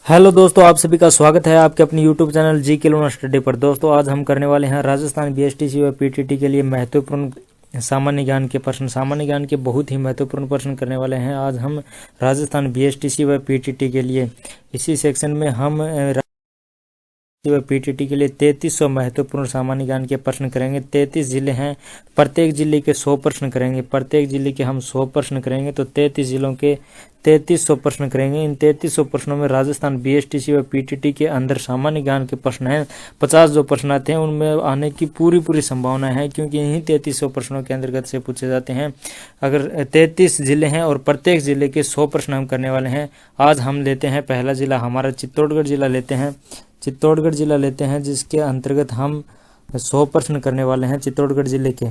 Hello दोस्तों, आप सभी का स्वागत है आपके अपने यूट्यूब चैनल जी के लोना स्टडी पर। दोस्तों आज हम करने वाले हैं राजस्थान बीएसटीसी व पीटीटी के लिए महत्वपूर्ण सामान्य ज्ञान के प्रश्न। सामान्य ज्ञान के बहुत ही महत्वपूर्ण प्रश्न करने वाले हैं आज हम राजस्थान बीएसटीसी व पीटीटी के लिए। इसी सेक्शन में हम पीटीटी के लिए 3300 महत्वपूर्ण सामान्य ज्ञान के प्रश्न करेंगे। 33 जिले हैं, प्रत्येक जिले के 100 प्रश्न करेंगे। प्रत्येक जिले के हम 100 प्रश्न करेंगे तो 33 जिलों के 3300 प्रश्न करेंगे। इन 3300 प्रश्नों में राजस्थान बीएसटीसी व पीटीटी के अंदर सामान्य ज्ञान के प्रश्न हैं। 50 जो प्रश्न आते हैं उनमें आने की पूरी संभावना है, क्योंकि इन्हीं 3300 प्रश्नों के अंतर्गत से पूछे जाते हैं। अगर 33 जिले हैं और प्रत्येक जिले के 100 प्रश्न हम करने वाले हैं। आज हम लेते हैं पहला जिला, हमारा चित्तौड़गढ़ जिला लेते हैं। चित्तौड़गढ़ जिला लेते हैं जिसके अंतर्गत हम 100 प्रश्न करने वाले हैं। चित्तौड़गढ़ जिले के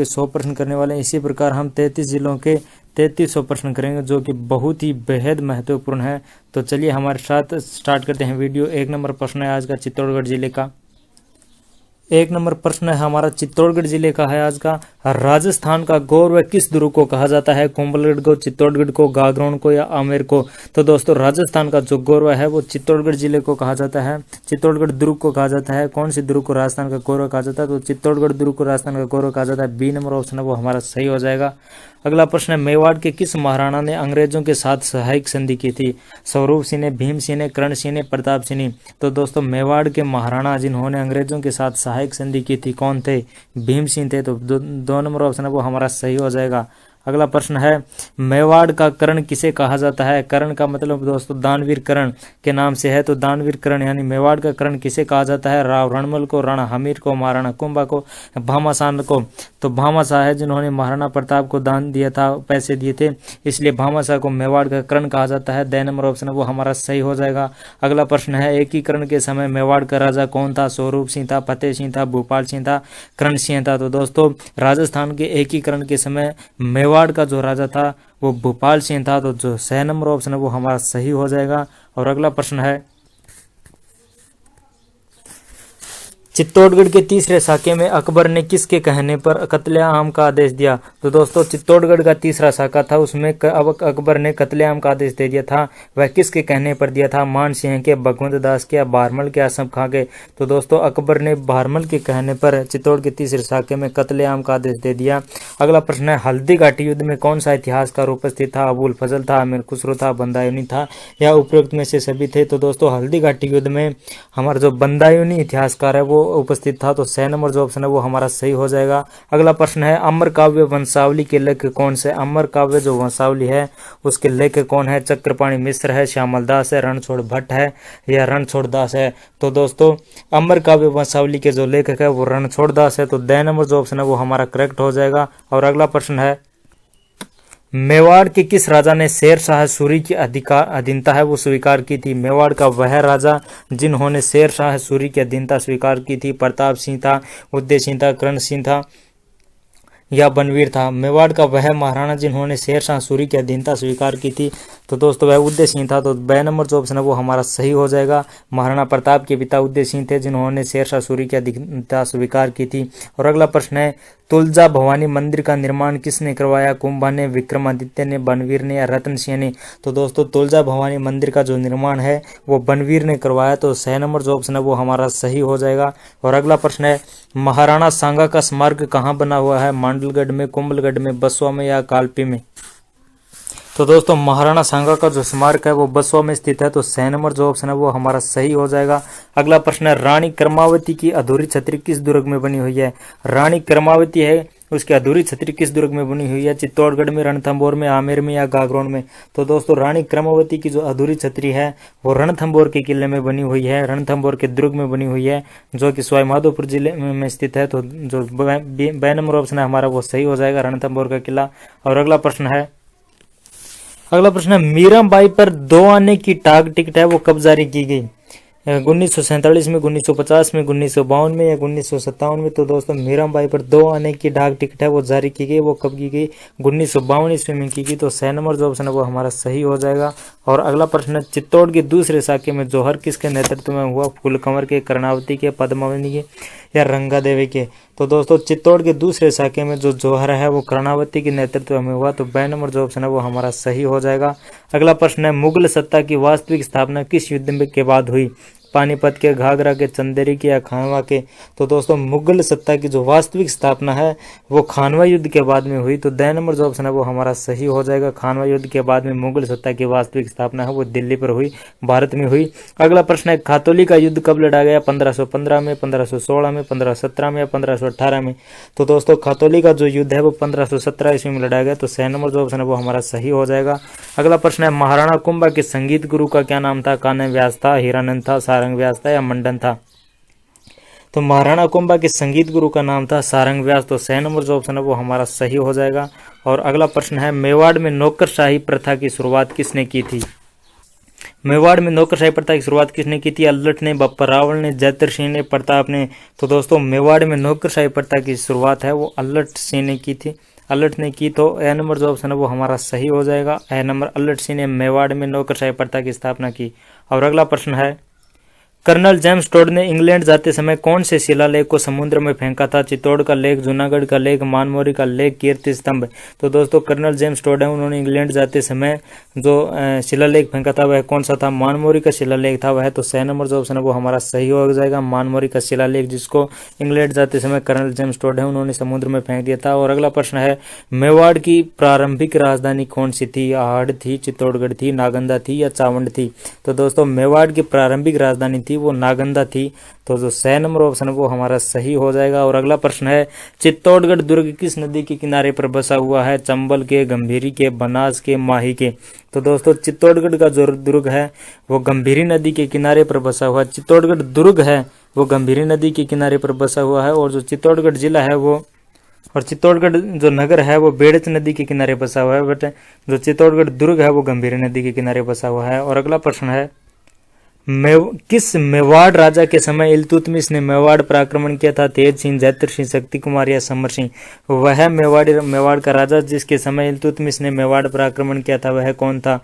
100 प्रश्न करने वाले हैं। इसी प्रकार हम 33 जिलों के 3300 प्रश्न करेंगे, जो कि बहुत ही बेहद महत्वपूर्ण है। तो चलिए हमारे साथ स्टार्ट करते हैं वीडियो। 1 नंबर प्रश्न है आज का चित्तौड़गढ़ जिले का। 1 नंबर प्रश्न है हमारा चित्तौड़गढ़ जिले का है आज का। राजस्थान का गौरव किस दुर्ग को कहा जाता है? कुंभलगढ़ को, चित्तौड़गढ़ को, गागरोन को या आमेर को? तो दोस्तों राजस्थान का जो गौरव है वो चित्तौड़गढ़ जिले को कहा जाता है, चित्तौड़गढ़ दुर्ग को कहा जाता है। कौन सी दुर्ग को राजस्थान का गौरव कहा जाता है? तो चित्तौड़गढ़ दुर्ग को राजस्थान का गौरव कहा जाता है। बी नंबर ऑप्शन है वो हमारा सही हो जाएगा। अगला प्रश्न है मेवाड़ के किस महाराणा ने अंग्रेजों के साथ सहायक संधि की थी? स्वरूप सिंह ने, भीम सिंह ने, कर्ण सिंह ने, प्रताप सिंह ने? तो दोस्तों मेवाड़ के महाराणा जिन्होंने अंग्रेजों के साथ सहायक संधि की थी कौन थे? भीम सिंह थे। तो 2 नंबर ऑप्शन है वो हमारा सही हो जाएगा। अगला प्रश्न है मेवाड़ का कर्ण किसे कहा जाता है? कर्ण का मतलब दोस्तों दानवीर कर्ण के नाम से है। तो दानवीर कर्ण यानी मेवाड़ का कर्ण किसे कहा जाता है? राव रणमल को, राणा हमीर को, महाराणा कुंभा को, भामाशाह को? तो भामाशाह है जिन्होंने महाराणा प्रताप को दान दिया था, पैसे दिए थे, इसलिए भामाशाह को मेवाड़ का कर्ण कहा जाता है। 2 नंबर ऑप्शन है वो हमारा सही हो जाएगा। अगला प्रश्न है एकीकरण के समय मेवाड़ का राजा कौन था? स्वरूप सिंह था, फतेह सिंह था, भूपाल सिंह था, कर्ण सिंह था? तो दोस्तों राजस्थान के एकीकरण के समय मेवाड़ का जो राजा था वो भूपाल सिंह था। तो जो 6 नंबर ऑप्शन है वो हमारा सही हो जाएगा। और अगला प्रश्न है चित्तौड़गढ़ के तीसरे साके में अकबर ने किसके कहने पर कत्लेआम का आदेश दिया? तो दोस्तों चित्तौड़गढ़ का तीसरा साका था, उसमें अकबर ने कत्लेआम का आदेश दे दिया था। वह किसके कहने पर दिया था? मान सिंह के, भगवंत दास के, भारमल के, आसफ खां के? तो दोस्तों अकबर ने भारमल के कहने पर चित्तौड़ के तीसरे साके में कत्लेआम का आदेश दे दिया। अगला प्रश्न है हल्दी घाटी युद्ध में कौन सा इतिहासकार उपस्थित था? अबुल फजल था, अमीर खुसरो था, बंदायूनी था या उपरोक्त में से सभी थे? तो दोस्तों हल्दी घाटी युद्ध में हमारा जो बंदायूनी इतिहासकार है वो उपस्थित था। तो 6 नंबर जो ऑप्शन है वो हमारा सही हो जाएगा। अगला प्रश्न है अमर काव्य वंशावली के लेखक कौन से? अमर काव्य जो वंशावली है उसके लेखक कौन है? चक्रपाणी मिश्र है, श्यामल दास है, रणछोड़ भट्ट है या रणछोड़ दास है? तो दोस्तों अमर काव्य वंशावली के जो लेखक है वो रणछोड़ दास है। तो 2 नंबर जो ऑप्शन है वो हमारा करेक्ट हो जाएगा। और अगला प्रश्न है मेवाड़ के किस राजा ने शेर शाह सूरी की अधीनता है वो स्वीकार की थी? मेवाड़ का वह राजा जिन्होंने शेर शाह सूरी की अधीनता स्वीकार की थी? प्रताप सिंह था, उदय सिंह था, कर्ण सिंह था या बनवीर था? मेवाड़ का वह महाराणा जिन्होंने शेर शाह सूरी की अधीनता स्वीकार की थी? तो दोस्तों वह उदय सिंह था। तो 2 नंबर जो ऑप्शन है वो हमारा सही हो जाएगा। महाराणा प्रताप के पिता उदय सिंह थे जिन्होंने शेर शाह सूरी की अधीनता स्वीकार की थी। और अगला प्रश्न है तुलजा भवानी मंदिर का निर्माण किसने करवाया? कुंभा ने, विक्रमादित्य ने, बनवीर ने या रतन सिंह ने? तो दोस्तों तुलजा भवानी मंदिर का जो निर्माण है वो बनवीर ने करवाया। तो 6 नंबर जो ऑप्शन है वो हमारा सही हो जाएगा। और अगला प्रश्न है महाराणा सांगा का स्मारक कहाँ बना हुआ है? मांडलगढ़ में, कुंभलगढ़ में, बसवा में या कालपी में? तो दोस्तों महाराणा सांगा का जो स्मारक है वो बसवा में स्थित है। तो 6 नंबर जो ऑप्शन है वो हमारा सही हो जाएगा। अगला प्रश्न है रानी कर्मावती की अधूरी छतरी किस दुर्ग में बनी हुई है? रानी कर्मावती है उसकी अधूरी छतरी किस दुर्ग में बनी हुई है? चित्तौड़गढ़ में, रणथंभौर में, आमेर में या गागरोन में? तो दोस्तों रानी कर्मावती की जो अधूरी छतरी है वो रणथंभौर के किले में बनी हुई है, रणथंभौर के दुर्ग में बनी हुई है, जो कि सवाईमाधोपुर जिले में स्थित है। तो जो 2 नंबर ऑप्शन है हमारा वो सही हो जाएगा, रणथंभौर का किला। और अगला प्रश्न है मीराबाई पर 2 आने की डाक टिकट है वो कब जारी की गई? 1947 में, 1950 में, 1952 में या 1957 में? तो दोस्तों मीराबाई पर 2 आने की डाक टिकट है वो जारी की गई। वो कब की गई? 1952 ईस्वी में की गई। तो 6 नंबर जो ऑप्शन है वो हमारा सही हो जाएगा। और अगला प्रश्न है चित्तौड़ के दूसरे साके में जोहर किसके नेतृत्व में हुआ? फूलकंवर के, कर्णावती के, पद्मावती के या रंगा देवी के। तो दोस्तों चित्तौड़ के दूसरे शाखे में जो जौहर है वो कर्णावती के नेतृत्व में हुआ, तो ब नंबर जो ऑप्शन है वो हमारा सही हो जाएगा। अगला प्रश्न है मुगल सत्ता की वास्तविक स्थापना किस युद्ध में के बाद हुई? पानीपत के, घाघरा के, चंदेरी के या खानवा के? तो दोस्तों मुगल सत्ता की जो वास्तविक स्थापना है वो खानवा युद्ध के बाद में हुई, तो द नंबर जो ऑप्शन है वो हमारा सही हो जाएगा। खानवा युद्ध के बाद में मुगल सत्ता की वास्तविक स्थापना है वो दिल्ली पर हुई, भारत में हुई। अगला प्रश्न है खातौली का युद्ध कब लड़ा गया? 1515 में, 1516 में, 1517 में या 1518 में? तो दोस्तों खातौली का जो युद्ध है वो 1517 ईस्वी में लड़ा गया, तो स नंबर जो ऑप्शन है वो हमारा सही हो जाएगा। अगला प्रश्न है महाराणा कुंभा के संगीत गुरु का क्या नाम था? कान्ह व्यास था, हीरानंद था, सारंग व्यास था या मंडन था? तो महाराणा कुंभा के संगीत गुरु का नाम था सारंग व्यास, तो स नंबर जो ऑप्शन है वो हमारा सही हो जाएगा। और अगला प्रश्न है मेवाड़ में नौकरशाही प्रथा की शुरुआत किसने की थी? मेवाड़ में नौकरशाही प्रथा की शुरुआत किसने की थी? अल्लट ने, बप्पा रावल ने, जैतर सिंह ने, प्रताप ने? तो दोस्तों मेवाड़ में नौकरशाही प्रथा की शुरुआत है वो अल्लट सिंह ने की थी, अल्लट ने की, तो ए नंबर जो ऑप्शन है वो हमारा सही हो जाएगा। ए नंबर अल्लट सिंह ने मेवाड़ में नौकरशाही प्रथा की स्थापना की। और अगला प्रश्न है कर्नल जेम्स टोड ने इंग्लैंड जाते समय कौन से शिलालेख को समुद्र में फेंका था? चित्तौड़ का लेख, जूनागढ़ का लेख, मानमोरी का लेख, कीर्ति स्तंभ? तो दोस्तों कर्नल जेम्स टोड है उन्होंने इंग्लैंड जाते समय जो शिलालेख फेंका था वह कौन सा था? मानमोरी का शिलालेख था वह, तो स नंबर जो ऑप्शन है वो हमारा सही हो जाएगा। मानमोरी का शिलालेख जिसको इंग्लैंड जाते समय कर्नल जेम्स टोड है उन्होंने समुद्र में फेंक दिया था। और अगला प्रश्न है मेवाड़ की प्रारंभिक राजधानी कौन सी थी? आहड़ थी, चित्तौड़गढ़ थी, नागंदा थी या चावंड थी? तो दोस्तों मेवाड़ की प्रारंभिक राजधानी थी वो नागंदा थी, तो जो स नंबर ऑप्शन है वो हमारा सही हो जाएगा। और अगला प्रश्न है चित्तौड़गढ़ दुर्ग किस नदी के किनारे पर बसा हुआ है? चंबल के, गंभीरी के, बनास के, माही के? तो दोस्तों चित्तौड़गढ़ का जो दुर्ग है वो गंभीरी नदी के किनारे पर बसा हुआ है। चित्तौड़गढ़ दुर्ग है वो गंभीरी नदी के किनारे पर बसा हुआ है, और जो चित्तौड़गढ़ जिला है वो और चित्तौड़गढ़ जो नगर है वो बेड़च नदी के किनारे बसा हुआ है, बट जो चित्तौड़गढ़ दुर्ग है वो गंभीरी नदी के किनारे बसा हुआ है। और अगला प्रश्न है किस मेवाड़ राजा के समय इल्तुतमिश ने मेवाड़ पर आक्रमण किया था? तेज सिंह, जैतर सिंह, शक्ति कुमार या समर सिंह? वह मेवाड़ का राजा जिसके समय इल्तुतमिश ने मेवाड़ पर आक्रमण किया था वह कौन था?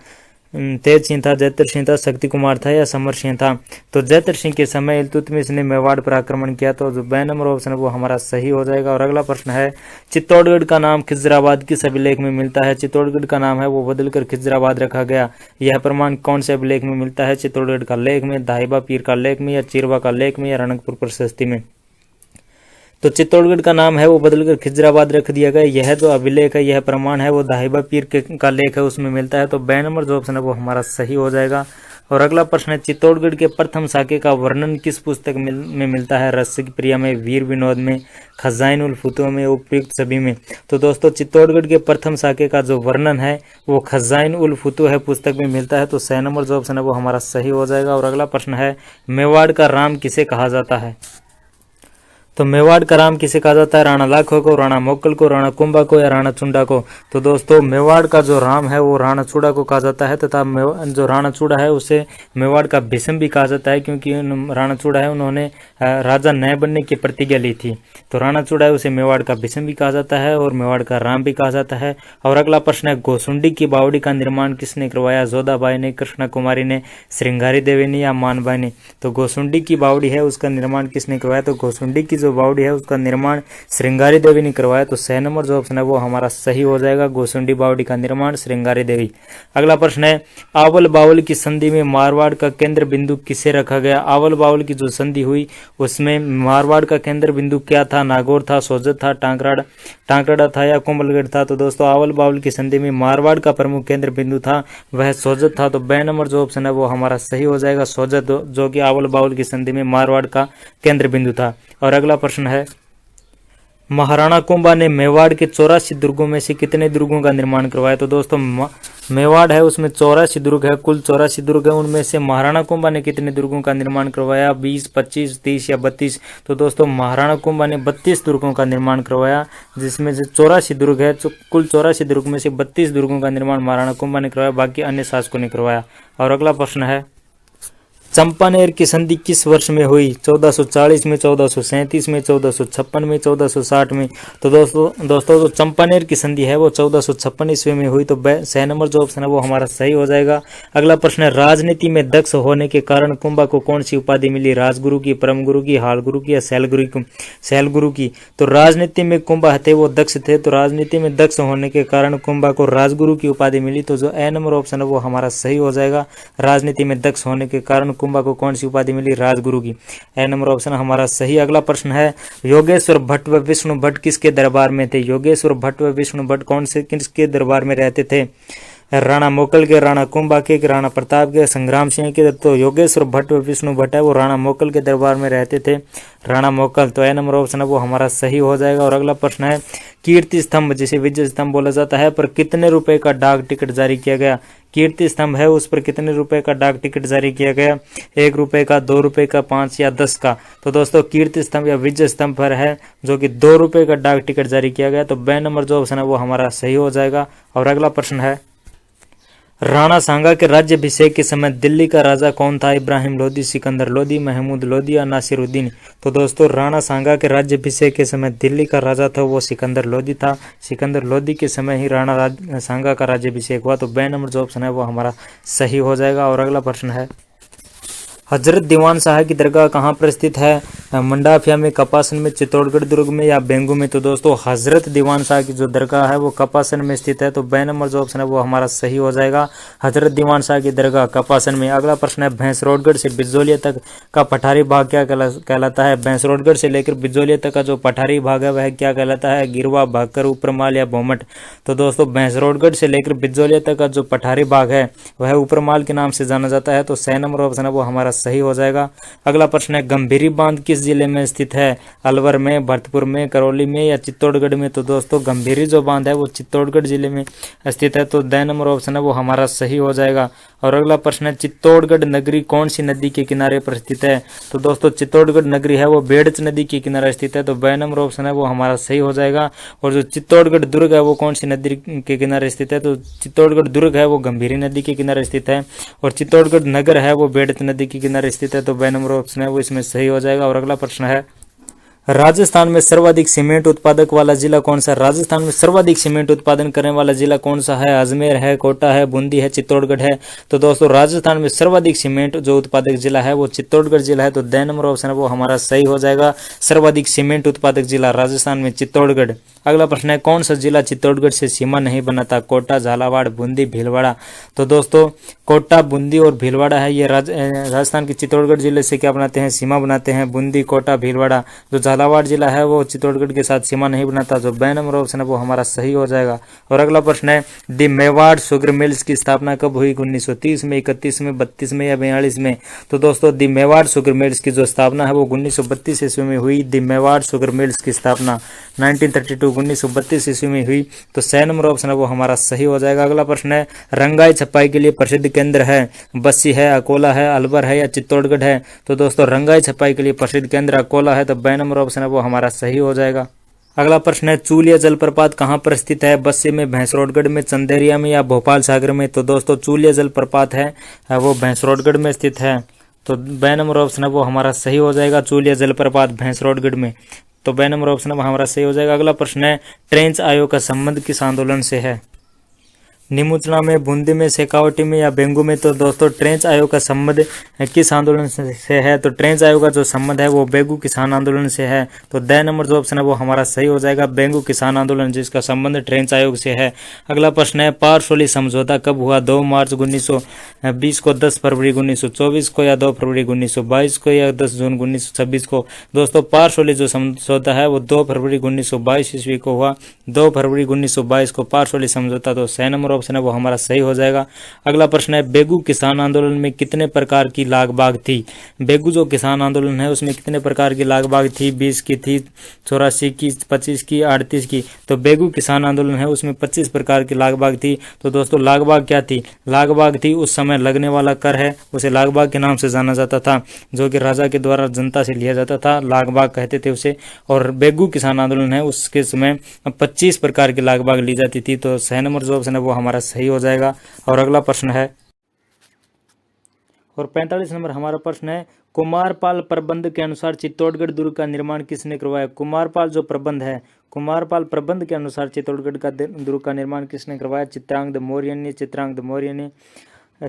तेज सिंह था, जैतर सिंह था, शक्ति कुमार था या समर सिंह था? तो जैतर सिंह के समय इल्तुतमिश ने मेवाड़ पर आक्रमण किया, तो जो ब नंबर ऑप्शन है वो हमारा सही हो जाएगा। और अगला प्रश्न है चित्तौड़गढ़ का नाम खिजराबाद किस अभिलेख में मिलता है? चित्तौड़गढ़ का नाम है वो बदलकर खिजराबाद रखा गया, यह प्रमाण कौन से अभिलेख में मिलता है? चित्तौड़गढ़ का लेख में, दाहिबा पीर का लेख में या चिरवा का लेख में या रणकपुर प्रशस्ति में? तो चित्तौड़गढ़ का नाम है वो बदलकर खिजराबाद रख दिया गया, यह जो अभिलेख है यह प्रमाण है वो दाहिबा पीर का लेख है उसमें मिलता है, तो ब नंबर जो ऑप्शन है वो हमारा सही हो जाएगा। और अगला प्रश्न है चित्तौड़गढ़ के प्रथम शाखे का वर्णन किस पुस्तक में मिलता है? रसिक प्रिया में, वीर विनोद में, खजाइन उल फुतुह में, उपयुक्त सभी में? तो दोस्तों चित्तौड़गढ़ के प्रथम शाखे का जो वर्णन है वो खजाइन उल फुतुह है पुस्तक में मिलता है, तो स नंबर जो ऑप्शन है वो हमारा सही हो जाएगा। और अगला प्रश्न है मेवाड़ का राम किसे कहा जाता है? तो मेवाड़ का राम किसे कहा जाता है? राणा लाखो को, राणा मोकल को, राणा कुंभा को या राणा चुंडा को? तो दोस्तों मेवाड़ का जो राम है वो राणा चूड़ा को कहा जाता है, तथा जो राणा चूड़ा है उसे मेवाड़ का भीष्म भी कहा जाता है, क्योंकि राणा चूड़ा है उन्होंने राजा नए बनने की प्रतिज्ञा ली थी, तो राणा चूड़ा है उसे मेवाड़ का भीष्म भी कहा जाता है और मेवाड़ का राम भी कहा जाता है। और अगला प्रश्न है गोसुंडी की बावड़ी का निर्माण किसने करवाया? जोधाबाई ने, कृष्णा कुमारी ने, श्रृंगारी देवी ने या मानबाई ने? तो गोसुंडी की बावड़ी है उसका निर्माण किसने करवाया? तो गोसुंडी की जो बावड़ी है उसका निर्माण श्रृंगारी देवी ने करवाया, तो स नंबर जो ऑप्शन है वो हमारा सही हो जाएगा। गोसुंडी बावड़ी का निर्माण श्रृंगारी देवी। अगला प्रश्न है आवल बावल की संधि में मारवाड़ का केंद्र बिंदु किसे रखा गया? आवल बावल की जो संधि हुई उसमें मारवाड़ का केंद्र बिंदु क्या था? नागौर था, सोजत था, टांकराड़ा था या कोमलगढ़ था? तो दोस्तों आवल बावल की संधि में मारवाड़ का प्रमुख केंद्र बिंदु था वह सोजत था, तो ब नंबर जो ऑप्शन है वो हमारा सही हो जाएगा, सोजत, जो कि आवल बावल की संधि में मारवाड़ का केंद्र बिंदु था। और अगला प्रश्न है महाराणा कुंभा ने मेवाड़ के 84 दुर्गों में से कितने दुर्गों का निर्माण करवाया? तो दोस्तों मेवाड़ है उसमें 84 दुर्ग है, कुल 84 दुर्ग है, उनमें से महाराणा कुंभा ने कितने दुर्गों का निर्माण करवाया? 20, 25, 30 या 32? तो दोस्तों महाराणा कुंभा ने 32 दुर्गों का निर्माण करवाया, जिसमें से 84 दुर्ग है, कुल 84 दुर्ग में से 32 दुर्गों का निर्माण महाराणा कुंभा ने करवाया, बाकी अन्य शासकों ने करवाया। और अगला प्रश्न है चंपानेर की संधि किस वर्ष में हुई? 1440 में, 1437 में, 1456 में, 1460 में। तो दोस्तों जो चंपानेर की संधि है वो 1456 ईस्वी में हुई। तो 6 नंबर जो ऑप्शन है वो हमारा सही हो जाएगा। अगला प्रश्न है, राजनीति में दक्ष होने के कारण कुंभा को कौन सी उपाधि मिली? राजगुरु की, परम गुरु की, हाल गुरु की या शैल गुरु की? तो राजनीति में कुंभा थे वो दक्ष थे, तो राजनीति में दक्ष होने के कारण कुंभा को राजगुरु की उपाधि मिली। तो जो ए नंबर ऑप्शन है वो हमारा सही हो जाएगा। राजनीति में दक्ष होने के कारण कुंभा को कौन सी उपाधि मिली? राजगुरु की। ए नंबर ऑप्शन हमारा सही। अगला प्रश्न है, योगेश्वर भट्ट व विष्णु भट्ट किसके दरबार में थे? योगेश्वर भट्ट व विष्णु भट्ट कौन से किसके दरबार में रहते थे? राणा मोकल के, राणा कुंभा के, राणा प्रताप के, संग्राम सिंह के? तो योगेश्वर भट्ट व विष्णु भट्ट है वो राणा मोकल के दरबार में रहते थे, राणा मोकल। तो ए नंबर ऑप्शन है वो हमारा सही हो जाएगा। और अगला प्रश्न है, कीर्ति स्तंभ जिसे विजय स्तंभ बोला जाता है पर कितने रुपए का डाक टिकट जारी किया गया? कीर्ति स्तंभ है उस पर कितने रुपए का डाक टिकट जारी किया गया? 1 रुपए का, 2 रुपए का, 5 या 10 का? तो दोस्तों कीर्ति स्तंभ या विजय स्तंभ पर है जो कि 2 रुपए का डाक टिकट जारी किया गया। तो बे नंबर जो ऑप्शन है वो हमारा सही हो जाएगा। और अगला प्रश्न है, राणा सांगा के राज्याभिषेक के समय दिल्ली का राजा कौन था? इब्राहिम लोदी, सिकंदर लोदी, महमूद लोदी या नासिरुद्दीन? तो दोस्तों राणा सांगा के राज्याभिषेक के समय दिल्ली का राजा था वो सिकंदर लोदी था। सिकंदर लोदी के समय ही राणा सांगा का राज्याभिषेक हुआ। तो बे नंबर जो ऑप्शन है वो हमारा सही हो जाएगा। और अगला प्रश्न है, हजरत दीवान शाह की दरगाह कहाँ पर स्थित है? मंडाफिया में, कपासन में, चित्तौड़गढ़ दुर्ग में या बेंगू में? तो दोस्तों हजरत दीवान शाह की जो दरगाह है वो कपासन में स्थित है। तो बे नंबर जो ऑप्शन है वो हमारा सही हो जाएगा। हजरत दीवान शाह की दरगाह कपासन में। अगला प्रश्न है, भैंसरोडगढ़ से बिजोलिया तक का पठारी भाग क्या कहलाता है? भैंसरोडगढ़ से लेकर बिजोलिया तक का जो पठारी भाग है वह क्या कहलाता है? गिरवा, भाकर, उपरमाल या भोमट? तो दोस्तों भैंसरोडगढ़ से लेकर बिजोलिया तक का जो पठारी भाग है वह उपरमाल के नाम से जाना जाता है। तो 6 नंबर ऑप्शन है वो हमारा सही हो जाएगा। अगला प्रश्न है, गंभीरी बांध किस जिले में स्थित है? अलवर में, भरतपुर में, करौली में या चित्तौड़गढ़ में? तो दोस्तों गंभीरी जो बांध है वो चित्तौड़गढ़ जिले में स्थित है। तो द नंबर ऑप्शन है वो हमारा सही हो जाएगा। और अगला प्रश्न है, चित्तौड़गढ़ नगरी कौन सी नदी के किनारे पर स्थित है? तो दोस्तों चित्तौड़गढ़ नगरी है वो बेड़च नदी के किनारे स्थित है। तो ब नंबर ऑप्शन है वो हमारा सही हो जाएगा। और जो चित्तौड़गढ़ दुर्ग है वो कौन सी नदी के किनारे स्थित है? तो चित्तौड़गढ़ दुर्ग है वो गंभीरी नदी के किनारे स्थित है। और चित्तौड़गढ़ नगर है वो बेड़च नदी के किनारे स्थित है। तो ब नंबर ऑप्शन है वो इसमें सही हो जाएगा। और अगला प्रश्न है, राजस्थान में सर्वाधिक सीमेंट उत्पादक वाला जिला कौन सा है? राजस्थान में सर्वाधिक सीमेंट उत्पादन करने वाला जिला कौन सा है? अजमेर है, कोटा है, बूंदी है, चित्तौड़गढ़ है? तो दोस्तों राजस्थान में सर्वाधिक सीमेंट जो उत्पादक जिला है वो चित्तौड़गढ़ जिला है। तो द नंबर ऑप्शन है वो हमारा सही हो जाएगा। सर्वाधिक सीमेंट उत्पादक जिला राजस्थान में चित्तौड़गढ़। अगला प्रश्न है, कौन सा जिला चित्तौड़गढ़ से सीमा नहीं बनाता? कोटा, झालावाड़, बूंदी, भीलवाड़ा? तो दोस्तों कोटा, बूंदी और भीलवाड़ा है ये राजस्थान के चित्तौड़गढ़ जिले से क्या बनाते हैं? सीमा बनाते हैं। बूंदी, कोटा, भीलवाड़ा। जो झालावाड़ जिला है वो चित्तौड़गढ़ के साथ सीमा नहीं बनाता। जो बे नंबर ऑप्शन है वो हमारा सही हो जाएगा। और अगला प्रश्न है, दी मेवाड़ शुगर मिल्स की स्थापना कब हुई? 1930 में, 31 में, 32 में या 42 में? तो दोस्तों दी मेवाड़ शुगर मिल्स की जो स्थापना है वो 1932 ईस्वी में हुई। दी मेवाड़ शुगर मिल्स की स्थापना 1932 ईस्वी में हुई। तो 6 नंबर ऑप्शन है वो हमारा सही हो जाएगा। अगला प्रश्न है, रंगाई छपाई के लिए प्रसिद्ध केंद्र है? बस्सी है, अकोला है, अलवर है या चित्तौड़गढ़ है? तो दोस्तों रंगाई छपाई के लिए प्रसिद्ध केंद्र अकोला है। तो बे नंबर ऑप्शन है वो हमारा सही हो जाएगा। अगला प्रश्न है, चूलिया जलप्रपात कहाँ पर स्थित है? बस्सी में, भैंसरोडगढ़ में, चंदेरिया में या भोपाल सागर में? तो दोस्तों चूलिया जलप्रपात है वो भैंसरोडगढ़ में स्थित है। तो बे नंबर ऑप्शन है वो हमारा सही हो जाएगा। चूलिया जलप्रपात भैंसरोडगढ़ में। तो बे नंबर ऑप्शन है वो हमारा सही हो जाएगा। अगला प्रश्न है, ट्रेंच आयोग का संबंध किस आंदोलन से है? निमुचना में, बूंदी में, शेखावटी में या बेंगू में? तो दोस्तों ट्रेंच आयोग का संबंध किस आंदोलन से है? तो ट्रेंच आयोग का जो संबंध है वो बेंगू किसान आंदोलन से है। तो द नंबर जो ऑप्शन है वो हमारा सही हो जाएगा। बेंगू किसान आंदोलन जिसका संबंध ट्रेंच आयोग से है। अगला प्रश्न है, पारसोली समझौता कब हुआ? 2 मार्च 1920 को, 10 फरवरी 1924 को या 2 फरवरी 1922 को या 10 जून 1926 को? दोस्तों पारसोली जो समझौता है वो 2 फरवरी 1922 ईस्वी को हुआ। 2 फरवरी 1922 को पारसोली समझौता। तो 6 नंबर ऑप्शन है वो हमारा सही हो जाएगा। अगला प्रश्न है, बेगू किसान आंदोलन में कितने प्रकार की लाग बाग थी? बेगू जो किसान आंदोलन है उसमें कितने प्रकार की लाग बाग थी? 20 की थी, 84 की, 25 की, 38 की? तो बेगू किसान आंदोलन है उसमें 25 प्रकार की लाग बाग थी। तो दोस्तों लाग बाग क्या थी? लाग बाग थी उस समय लगने वाला कर है, उसे लाग बाग के नाम से जाना जाता था, जो कि राजा के द्वारा जनता से लिया जाता था, लाग बाग कहते थे उसे। और बेगू किसान आंदोलन है उसके समय 25 प्रकार की लाग बाग ली जाती थी। तो 6 नंबर जो ऑप्शन है वो हमारा सही हो जाएगा। और अगला प्रश्न है, और 45 नंबर हमारा प्रश्न है, कुमारपाल प्रबंध के अनुसार चित्तौड़गढ़ दुर्ग का निर्माण किसने करवाया। कुमारपाल जो प्रबंध है, कुमारपाल प्रबंध के अनुसार चित्तौड़गढ़ का दुर्ग का निर्माण किसने करवाया। चित्रांगद मौर्य ने, चित्रांगद मौर्य ने,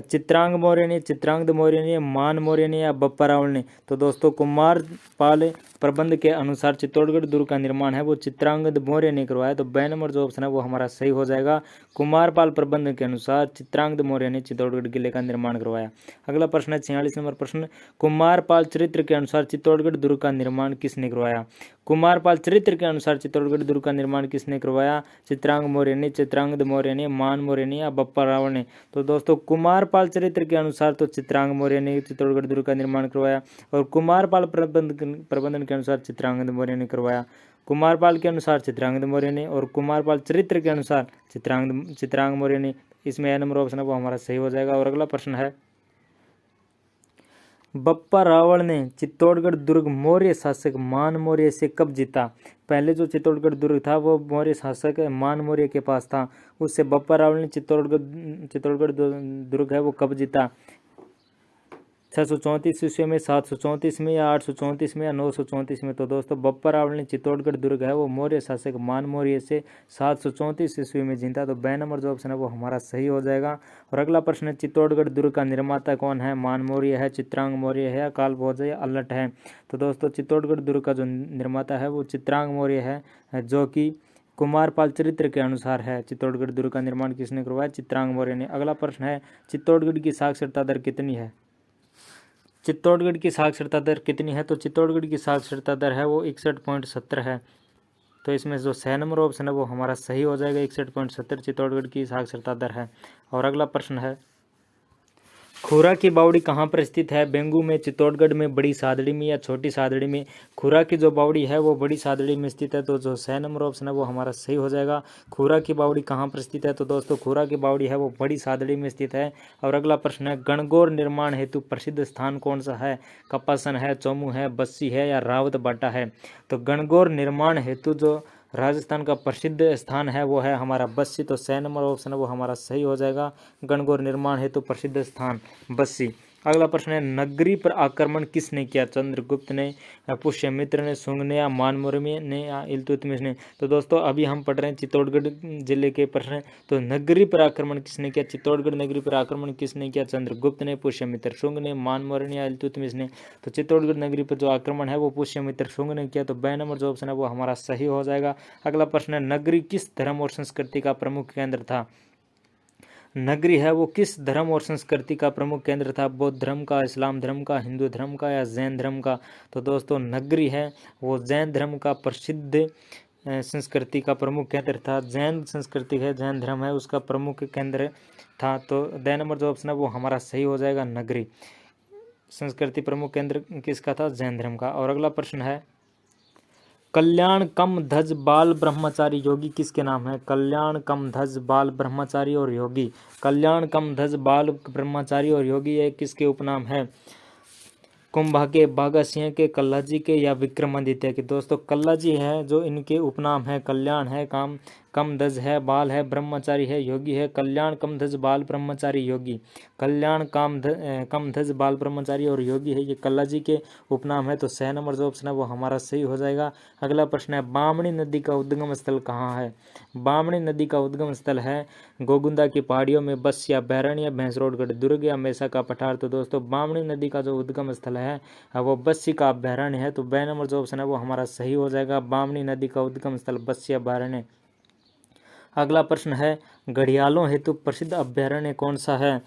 चित्रांग मौर्य ने, चित्रांगद मौर्य ने, मान मौर्य ने या बप्पा रावल ने। तो दोस्तों कुमारपाल प्रबंध के अनुसार चित्तौड़गढ़ दुर्ग का निर्माण है वो चित्रांगद मौर्य ने करवाया। तो ब नंबर जो ऑप्शन है वो हमारा सही हो जाएगा। कुमारपाल प्रबंध के अनुसार चित्रांगद मौर्य ने चित्तौड़गढ़ किले का निर्माण करवाया। अगला प्रश्न है 46 नंबर प्रश्न, कुमारपाल चरित्र के अनुसार चित्तौड़गढ़ दुर्ग का निर्माण किसने करवाया। कुमारपाल चरित्र के अनुसार चित्तौड़गढ़ दुर्ग का निर्माण किसने करवाया। चित्रांग मौर्य ने, चित्रांगद मौर्य ने, मान मौर्य ने या बप्पा रावल ने। तो दोस्तों कुमारपाल चरित्र के अनुसार तो चित्रांग मौर्य ने चित्तौड़गढ़ दुर्ग का निर्माण करवाया और कुमारपाल प्रबंधन के अनुसार चित्रांगद मौर्य ने करवाया। कुमारपाल के अनुसार चित्रांगद मौर्य ने और कुमारपाल चरित्र के अनुसार चित्रांग मौर्य ने। इसमें ए नंबर ऑप्शन है वो हमारा सही हो जाएगा। और अगला प्रश्न है, बप्पा रावल ने चित्तौड़गढ़ दुर्ग मौर्य शासक मान मौर्य से कब जीता। पहले जो चित्तौड़गढ़ दुर्ग था वो मौर्य शासक मान मौर्य के पास था, उससे बप्पा रावल ने चित्तौड़गढ़ दुर्ग है वो कब जीता। 634 ईस्वी में, 734 में या 834 में या 934 में। तो दोस्तों बप्पा रावल ने चित्तौड़गढ़ दुर्ग है वो मौर्य शासक मान मौर्य से 734 ईस्वी में जीता। तो ब नंबर जो ऑप्शन है वो हमारा सही हो जाएगा। और अगला प्रश्न है, चित्तौड़गढ़ दुर्ग का निर्माता कौन है। मान मौर्य है, चित्रांग मौर्य है, काल भोज या अल्लट है। तो दोस्तों चित्तौड़गढ़ दुर्ग का जो निर्माता है वो चित्रांग मौर्य है, जो कि कुमारपाल चरित्र के अनुसार है। चित्तौड़गढ़ दुर्ग का निर्माण किसने करवाया, चित्रांग मौर्य ने। अगला प्रश्न है, चित्तौड़गढ़ की साक्षरता दर कितनी है। चित्तौड़गढ़ की साक्षरता दर कितनी है। तो चित्तौड़गढ़ की साक्षरता दर है वो 61.70 है। तो इसमें जो 6 नंबर ऑप्शन है वो हमारा सही हो जाएगा। 61.70 चित्तौड़गढ़ की साक्षरता दर है। और अगला प्रश्न है, खुरा की बावड़ी कहाँ पर स्थित है। बेंगू में, चित्तौड़गढ़ में, बड़ी सादड़ी में या छोटी सादड़ी में। खुरा की जो बावड़ी है वो बड़ी सादड़ी में स्थित है। तो जो 6 नंबर ऑप्शन है वो हमारा सही हो जाएगा। खुरा की बावड़ी कहाँ पर स्थित है। तो दोस्तों खुरा की बावड़ी है वो बड़ी सादड़ी में स्थित है। और अगला प्रश्न है, गणगौर निर्माण हेतु प्रसिद्ध स्थान कौन सा है। कपासन है, चौमू है, बस्सी है या रावत बाटा है। तो गणगौर निर्माण हेतु जो राजस्थान का प्रसिद्ध स्थान है वो है हमारा बस्सी। तो 6 नंबर ऑप्शन है वो हमारा सही हो जाएगा। गणगौर निर्माण हेतु प्रसिद्ध स्थान बस्सी। अगला प्रश्न है, नगरी पर आक्रमण किसने किया। चंद्रगुप्त ने, पुष्यमित्र ने, शुंग ने या मानमौर्य ने या इल्तुतमिश ने। तो दोस्तों अभी हम पढ़ रहे हैं चित्तौड़गढ़ जिले के प्रश्न। तो नगरी पर आक्रमण किसने किया। चित्तौड़गढ़ नगरी पर आक्रमण किसने किया। चंद्रगुप्त ने, पुष्यमित्र शुंग ने, मानमौर्य ने या इल्तुतमिश ने। तो चित्तौड़गढ़ नगरी पर जो आक्रमण है वो पुष्यमित्र शुंग ने किया। तो ब नंबर जो ऑप्शन है वो हमारा सही हो जाएगा। अगला प्रश्न है, नगरी किस धर्म और संस्कृति का प्रमुख केंद्र था। नगरी है वो किस धर्म और संस्कृति का प्रमुख केंद्र था। बौद्ध धर्म का, इस्लाम धर्म का, हिंदू धर्म का या जैन धर्म का। तो दोस्तों नगरी है वो जैन धर्म का प्रसिद्ध संस्कृति का प्रमुख केंद्र था। जैन संस्कृति है, जैन धर्म है, उसका प्रमुख केंद्र था। तो द नंबर जो ऑप्शन है वो हमारा सही हो जाएगा। नगरी संस्कृति प्रमुख केंद्र किसका था, जैन धर्म का। और अगला प्रश्न है, कल्याण कम ध्वज बाल ब्रह्मचारी योगी किसके नाम है। कल्याण कम ध्वज बाल ब्रह्मचारी और योगी। कल्याण कम ध्वज बाल ब्रह्मचारी और योगी ये किसके उपनाम है। कुंभा के, बाघा सिंह के, कल्ला जी के या विक्रमादित्य के। दोस्तों कल्ला जी है जो इनके उपनाम है। कल्याण है, काम कम ध्वज है, बाल है, ब्रह्मचारी है, योगी है। कल्याण कम ध्वज बाल ब्रह्मचारी योगी। कल्याण कम ध्वज बाल ब्रह्मचारी और योगी है, ये कल्ला जी के उपनाम है। तो 6 नंबर जो ऑप्शन है वो हमारा सही हो जाएगा। अगला प्रश्न है, बामणी नदी का उद्गम स्थल कहाँ है। बामणी नदी का उद्गम स्थल है गोगुंदा की पहाड़ियों में, बस या बैरण या भैंसरोडगढ़ दुर्ग या मेसा का पठार। तो दोस्तों बामणी नदी का जो उद्गम स्थल है वो बस्सी का अभ्यारण्य है। तो ब नंबर जो ऑप्शन है वो हमारा सही हो जाएगा। बामणी नदी का उद्गम स्थल बस्सी अभ्यारण्य। अगला प्रश्न है, घड़ियालों हेतु प्रसिद्ध अभ्यारण्य कौन सा है।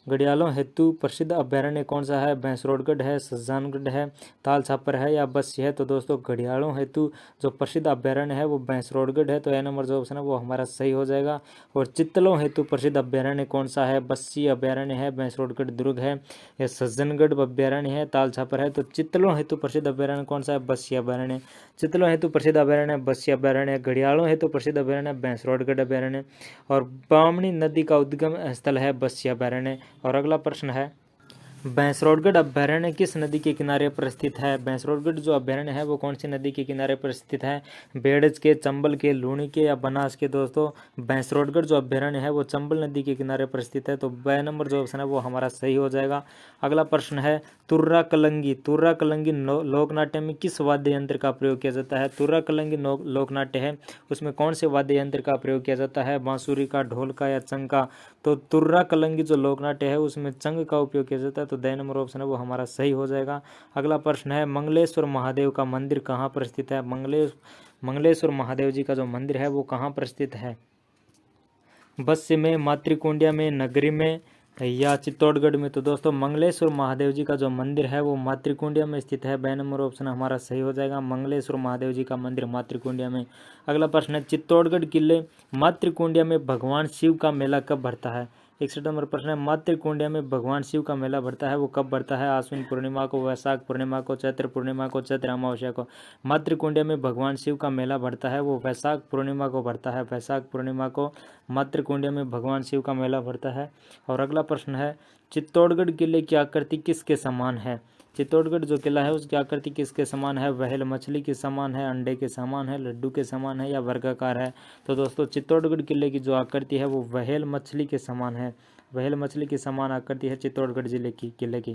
घड़ियालों हेतु प्रसिद्ध अभ्यारण्य कौन सा है। भैंसरोडगढ़ है, सज्जानगढ़ है, ताल छापर है या बस्सी है। तो दोस्तों घड़ियालों हेतु जो प्रसिद्ध अभ्यारण्य है वो भैंसरोडगढ़ है। तो ए नंबर जो ऑप्शन है वो हमारा सही हो जाएगा। और चित्तलों हेतु प्रसिद्ध अभ्यारण्य कौन सा है। बस्सी अभ्यारण्य है, भैंसरोडगढ़ दुर्ग है या सज्जनगढ़ अभ्यारण्य है, ताल छापर है। तो चित्तलों हेतु प्रसिद्ध अभ्यारण्य कौन सा है, बस्सी अभ्यारण्य। चित्तलों हेतु प्रसिद्ध अभ्यारण्य बस्सी अभ्यारण्य। घड़ियालों हेतु प्रसिद्ध अभ्यारण्य भैंसरोडगढ़ अभ्यारण्य और बामणी नदी का उद्गम स्थल है बस्सी अभ्यारण्य। और अगला प्रश्न है, भैंसरोडगढ़ अभयारण्य किस नदी के किनारे पर स्थित है? भैंसरोडगढ़ जो अभयारण्य है वो कौन सी नदी के किनारे पर स्थित है? बेड़ज के, चंबल के, लूणी के या बनास के? दोस्तों भैंसरोडगढ़ जो अभयारण्य है वो चंबल नदी के किनारे पर स्थित है, तो ब नंबर जो ऑप्शन है वो हमारा सही हो जाएगा। अगला प्रश्न है तुर्रा कलंगी। तुर्रा कलंगी लोकनाट्य में किस वाद्य यंत्र का प्रयोग किया जाता है? तुर्रा कलंगी लोकनाट्य है, उसमें कौन से वाद्य यंत्र का प्रयोग किया जाता है? बांसुरी का, ढोल का या चंग का? तो तुर्रा कलंगी जो लोकनाट्य है उसमें चंग का उपयोग किया जाता है, तो द नंबर ऑप्शन है वो हमारा सही हो जाएगा। अगला प्रश्न है मंगलेश्वर महादेव का मंदिर कहाँ पर स्थित है? मंगलेश्वर महादेव जी का जो मंदिर है वो कहाँ पर स्थित है? बस्सी में, मातृकुंडिया में, नगरी में या चित्तौड़गढ़ में? तो दोस्तों मंगलेश्वर महादेव जी का जो मंदिर है वो मातृकुंडिया में स्थित है, ब नंबर ऑप्शन हमारा सही हो जाएगा। मंगलेश्वर महादेव जी का मंदिर मातृकुंडिया में। अगला प्रश्न है चित्तौड़गढ़ किले मातृकुंडिया में भगवान शिव का मेला कब भरता है? 61 नंबर प्रश्न है मातृकुंडिया में भगवान शिव का मेला भरता है वो कब भरता है? आश्विन पूर्णिमा को, वैशाख पूर्णिमा को, चैत्र पूर्णिमा को, चैत्र अमावस्या को? मातृकुंडिया में भगवान शिव का मेला भरता है वो वैशाख पूर्णिमा को भरता है, वैशाख पूर्णिमा को मातृकुंडिया में भगवान शिव का मेला भरता है। और अगला प्रश्न है चित्तौड़गढ़ किले की आकृति किसके समान है? चित्तौड़गढ़ जो किला है उसकी आकृति किसके समान है? व्हेल मछली के समान है, अंडे के समान है, लड्डू के समान है या वर्गाकार है? तो दोस्तों चित्तौड़गढ़ किले की जो आकृति है वो व्हेल मछली के समान है। व्हेल मछली की समान आकृति है चित्तौड़गढ़ जिले की किले की।